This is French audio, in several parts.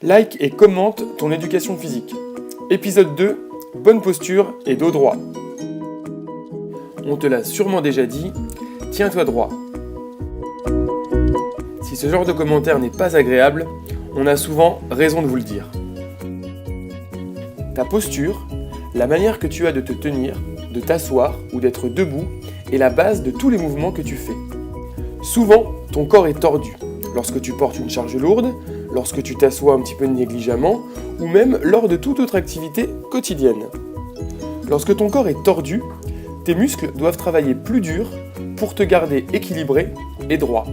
Like et commente ton éducation physique. Épisode 2, bonne posture et dos droit. On te l'a sûrement déjà dit, tiens-toi droit. Si ce genre de commentaire n'est pas agréable, on a souvent raison de vous le dire. Ta posture, la manière que tu as de te tenir, de t'asseoir ou d'être debout, est la base de tous les mouvements que tu fais. Souvent, ton corps est tordu, lorsque tu portes une charge lourde, lorsque tu t'assois un petit peu négligemment, ou même lors de toute autre activité quotidienne. Lorsque ton corps est tordu, tes muscles doivent travailler plus dur pour te garder équilibré et droit.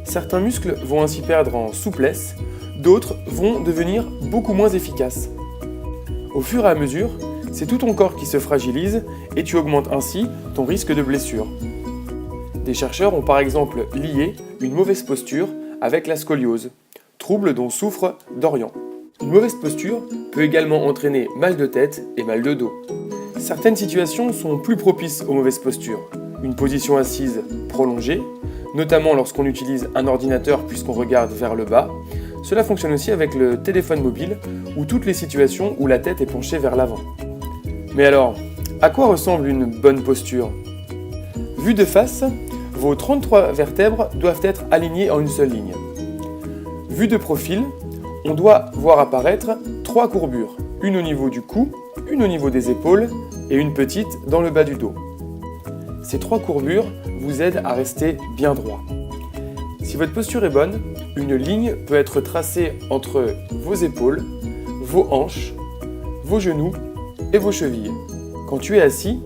Certains muscles vont ainsi perdre en souplesse, d'autres vont devenir beaucoup moins efficaces. Au fur et à mesure, c'est tout ton corps qui se fragilise et tu augmentes ainsi ton risque de blessure. Des chercheurs ont par exemple lié une mauvaise posture avec la scoliose, trouble dont souffre Dorian. Une mauvaise posture peut également entraîner mal de tête et mal de dos. Certaines situations sont plus propices aux mauvaises postures. Une position assise prolongée, notamment lorsqu'on utilise un ordinateur puisqu'on regarde vers le bas. Cela fonctionne aussi avec le téléphone mobile ou toutes les situations où la tête est penchée vers l'avant. Mais alors, à quoi ressemble une bonne posture ? Vue de face, vos 33 vertèbres doivent être alignées en une seule ligne. Vue de profil, on doit voir apparaître 3 courbures, une au niveau du cou, une au niveau des épaules et une petite dans le bas du dos. Ces 3 courbures vous aident à rester bien droit. Si votre posture est bonne, une ligne peut être tracée entre vos épaules, vos hanches, vos genoux et vos chevilles. Quand tu es assis,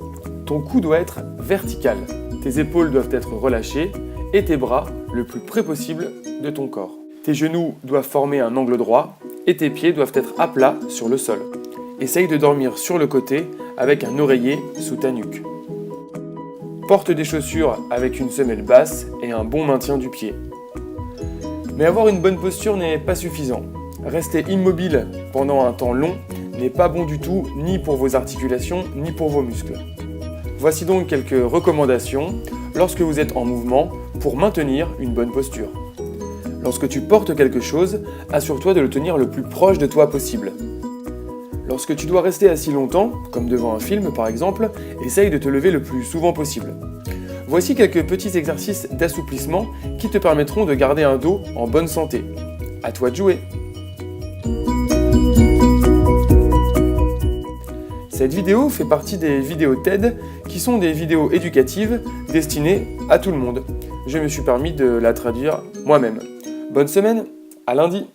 ton cou doit être vertical. Tes épaules doivent être relâchées et tes bras le plus près possible de ton corps. Tes genoux doivent former un angle droit et tes pieds doivent être à plat sur le sol. Essaye de dormir sur le côté avec un oreiller sous ta nuque. Porte des chaussures avec une semelle basse et un bon maintien du pied. Mais avoir une bonne posture n'est pas suffisant. Rester immobile pendant un temps long n'est pas bon du tout, ni pour vos articulations, ni pour vos muscles. Voici donc quelques recommandations lorsque vous êtes en mouvement pour maintenir une bonne posture. Lorsque tu portes quelque chose, assure-toi de le tenir le plus proche de toi possible. Lorsque tu dois rester assis longtemps, comme devant un film par exemple, essaye de te lever le plus souvent possible. Voici quelques petits exercices d'assouplissement qui te permettront de garder un dos en bonne santé. À toi de jouer! Cette vidéo fait partie des vidéos TED qui sont des vidéos éducatives destinées à tout le monde. Je me suis permis de la traduire moi-même. Bonne semaine, à lundi!